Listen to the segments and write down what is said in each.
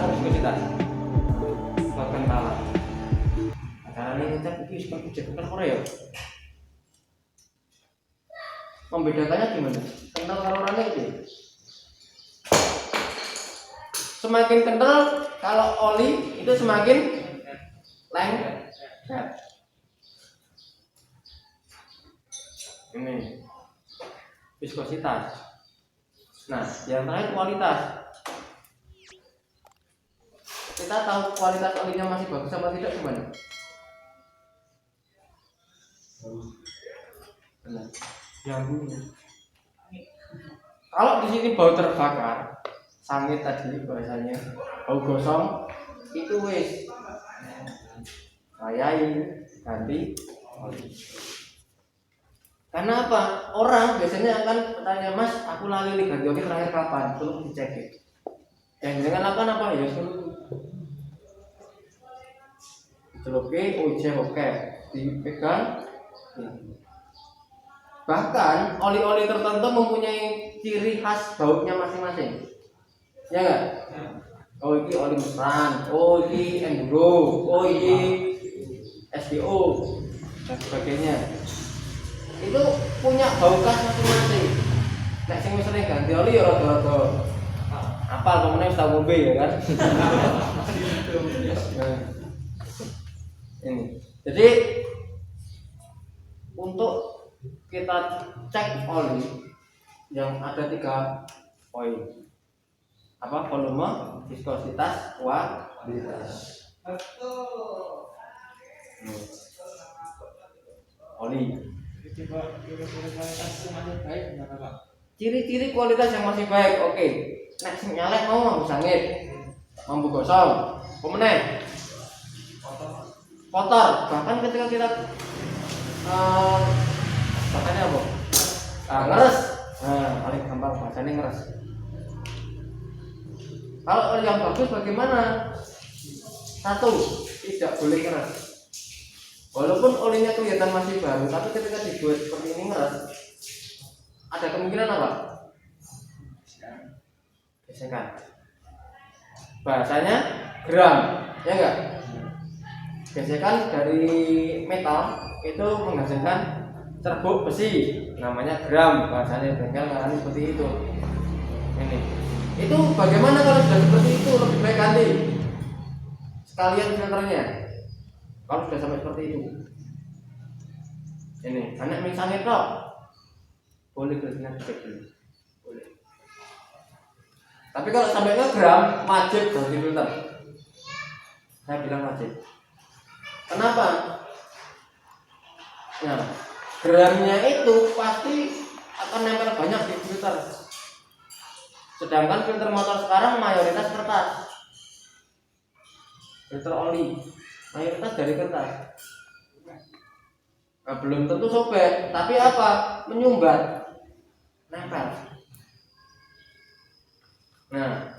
atau viskositas? Kekentalan. Caranya ngecek iki wis kental ora ya? Membedakannya gimana? Kental karo ora itu. Semakin kental kalau oli itu semakin lengket. Ini viskositas. Nah, yang terakhir kualitas. Kita tahu kualitas olinya masih bagus sama tidak gimana? Benar. Yang bunyi. Kalau di sini bau terbakar, sangit tadi bahasanya, bau gosong, itu wis sayai ganti oli. Karena apa? Orang biasanya akan bertanya, Mas, aku lali nih ganti oli terakhir kapan? Tolong dicek. Yang dengan lakukan apa ya? Oke, oke, dipegang. Bahkan oli-oli tertentu mempunyai ciri khas baunya masing-masing. Ya enggak? Oh ini oli mesan, oh ini enduro, oh ini SDO dan sebagainya. Itu punya bau khas masing-masing. Nek sing wis sering ganti oli ya rada-rada apal pemene wis tau ngombe ya kan. Nah, ini. Jadi untuk kita cek oli yang ada 3 poin. Apa? Volume, viskositas, kualitas. Oli. Ciri-ciri kualitas yang masih baik, oke. Nek sing nyalek mau mambu sangit, mambu gosong, pemeneh, kotor. Bahkan ketika kita bahkannya apa? Ngeres. Nah, paling gampang bahasanya ngeres. Kalau oli yang bagus bagaimana? Satu, tidak boleh ngeres. Walaupun olinya kelihatan masih baru, tapi ketika dibuat seperti ini ngeres, ada kemungkinan apa? Gesekan. Bahasanya gram, ya enggak? Gesekan dari metal itu menghasilkan cerbuk besi, namanya gram. Bahasanya bengkel ngarani seperti itu. Ini. Itu bagaimana kalau sudah seperti itu? Lebih baik ganti sekalian filternya. Kalau sudah sampai seperti itu. Ini, anak misalnya kok boleh berarti cek dulu. Boleh. Tapi kalau sampai ke gram, wajib ganti filter. Saya bilang wajib. Kenapa? Nah, gramnya itu pasti akan nempel banyak di filter. Sedangkan filter motor sekarang mayoritas kertas. Filter oli mayoritas dari kertas. Nah, belum tentu sobek, tapi apa? Menyumbat, nempel. Nah,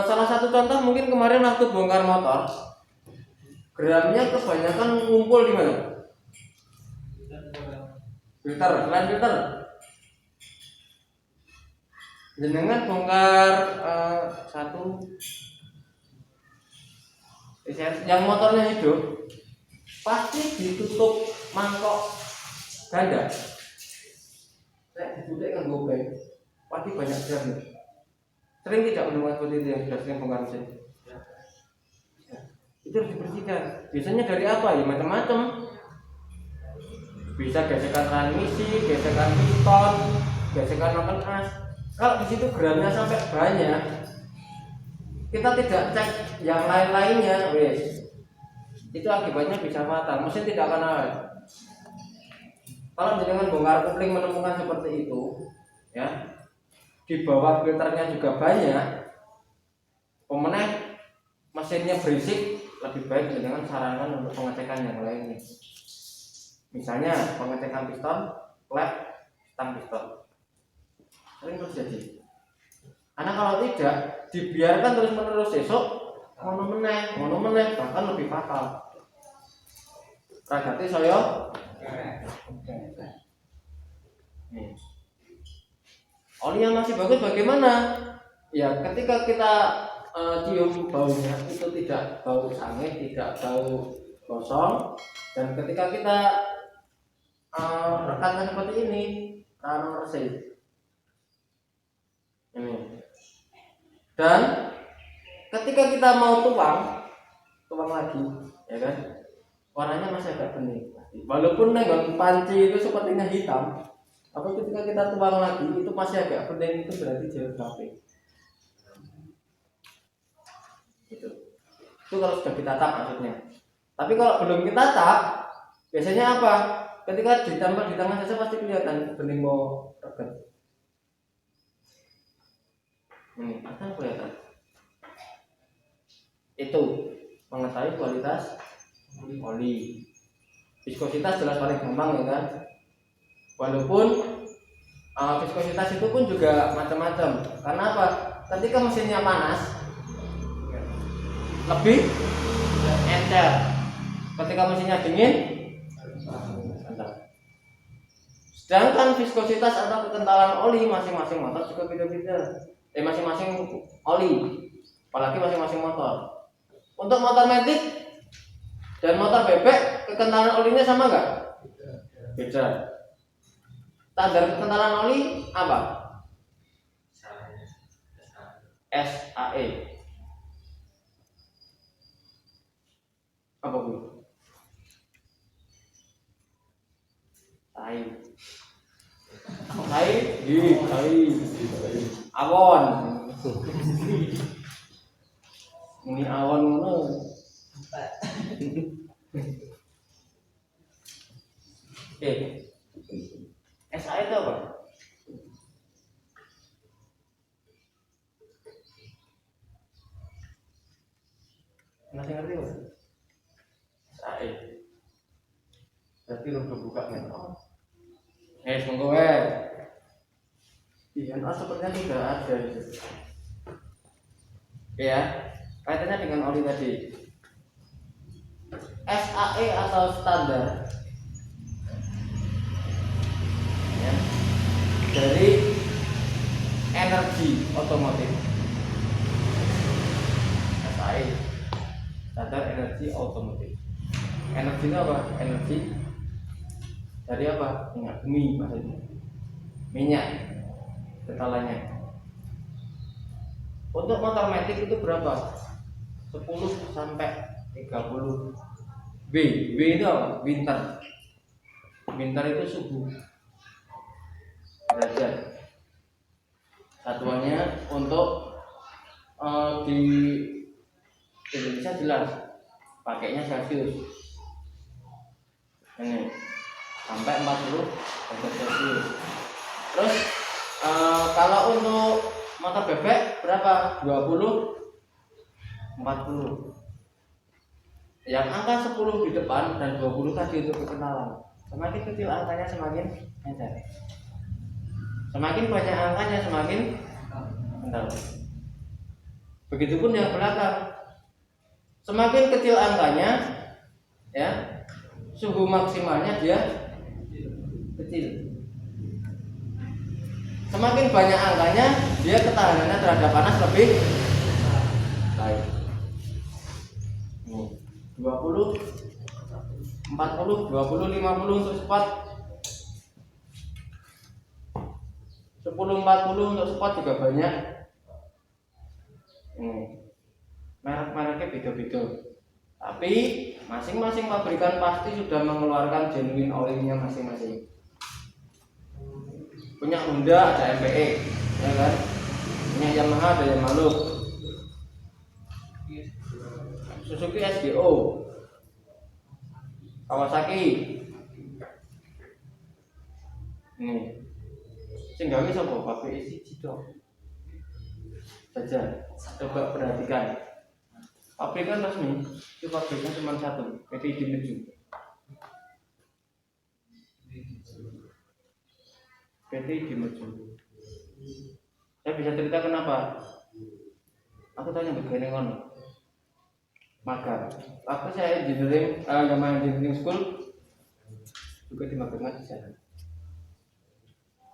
salah satu contoh mungkin kemarin waktu bongkar motor, gramnya kebanyakan ngumpul di mana? Filter, selain filter. Jenengan bongkar satu yang motornya hidup, pasti ditutup mangkok ganda. Saya ditutup dengan gobeng, pasti banyak gram. Sering tidak menemukan seperti itu yang sudah sering bongkar mesin. Ya, itu harus dibersihkan. Biasanya dari apa? Ya macam-macam. Bisa gesekan transmisi, gesekan piston, gesekan noken as. Kalau di situ gramnya sampai banyak, kita tidak cek yang lain-lainnya, wes. Itu akibatnya bisa fatal, mesin tidak akan awet. Kalau dengan bongkar kopling menemukan seperti itu, ya, di bawah filternya juga banyak, pemenang mesinnya berisik, lebih baik dengan sarankan untuk pengecekan yang lainnya. Misalnya pengecekan piston, klep, stang piston. Sering terjadi. Karena kalau tidak dibiarkan terus-menerus besok ngono meneh, bahkan lebih fatal. Ragati saya. Oli yang masih bagus bagaimana? Ya ketika kita cium baunya itu tidak bau sangit, tidak bau gosong, dan ketika kita rekankan seperti ini, rano resik ini. Dan ketika kita mau tuang lagi, ya kan, warnanya masih agak bening. Walaupun nenggon panci itu sepertinya hitam, tapi ketika kita tuang lagi itu masih agak bening, itu berarti jeruk lapis. Itu kalau sudah kita tap maksudnya. Tapi kalau belum kita tap, biasanya apa? Ketika ditempel di tangan saja pasti kelihatan bening mau reget. Ini akan kelihatan. Itu mengetahui kualitas oli. Viskositas jelas paling gampang, ya kan? Walaupun viskositas itu pun juga macam-macam. Karena apa? Ketika mesinnya panas lebih encer. Ketika mesinnya dingin, sedangkan viskositas atau kekentalan oli masing-masing motor juga beda-beda. Masing-masing oli, apalagi masing-masing motor. Untuk motor matic dan motor bebek, kekentalan olinya sama nggak? Beda. Standar kekentalan oli apa? SAE. Apa bu? Awon. Ini awon ngono. SAE itu apa? Masih ngerti nggak? SAE. Berarti lo buka kan? Monggo iya, sepertinya tidak ada itu. Ya, kaitannya dengan oli tadi. SAE atau standar ya, dari energi otomotif. SAE standar energi otomotif. Energi itu apa? Energi dari apa? Minyak bumi maksudnya. Minyak ketalannya. Untuk motor matic itu berapa? 10 sampai 30 W. W itu apa? Winter. Winter itu suhu derajat. Satuannya untuk di Indonesia jelas pakainya Celsius. Ini sampai 40 derajat Celsius. Terus kalau untuk motor bebek berapa? 20 40. Yang angka 10 di depan dan 20 tadi untuk kekentalan. Semakin kecil angkanya semakin encer. Semakin banyak angkanya semakin kental. Begitupun yang belakang. Semakin kecil angkanya, ya, suhu maksimalnya dia kecil. Semakin banyak angkanya, dia ketahanannya terhadap panas lebih baik. 20, 40, 20, 50 untuk spot, 10, 40 untuk spot juga banyak. Merek-mereknya beda-beda. Tapi masing-masing pabrikan pasti sudah mengeluarkan genuine olinya masing-masing. Punya Honda ada MPE, ya kan? Punya Yamaha ada Yamaha. Suzuki SGO, Kawasaki. Ini sing gawe sapa? Pabrik siji tok. Saja coba perhatikan. Pabrikan resmi itu pabriknya cuma satu, PT Dimeju. PT Dimeju. Saya bisa cerita kenapa? Aku tanya begini ngono. Magang. Waktu saya engineering, namanya engineering school juga dimagangkan di sana.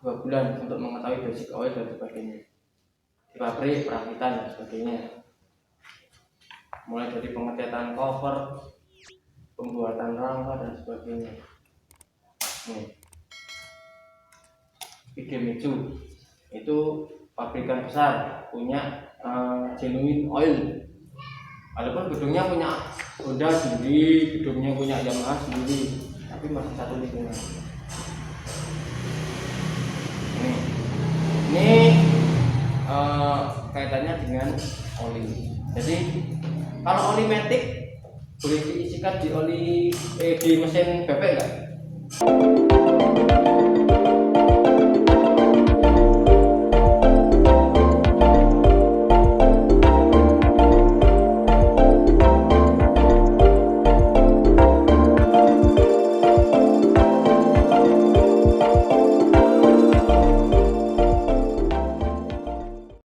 2 bulan untuk mengetahui basic oil dan sebagainya. Di pabrik, perakitan dan sebagainya. mulai dari pengecetan cover, pembuatan rangka dan sebagainya. Nih, Idemitsu itu pabrikan besar, punya genuine oil. Walaupun gedungnya punya Honda sendiri, gedungnya punya Yamaha sendiri, tapi masih satu lingkungan. Ini kaitannya dengan oli. Jadi kalau oli matic boleh diisikan di oli di mesin bebek enggak?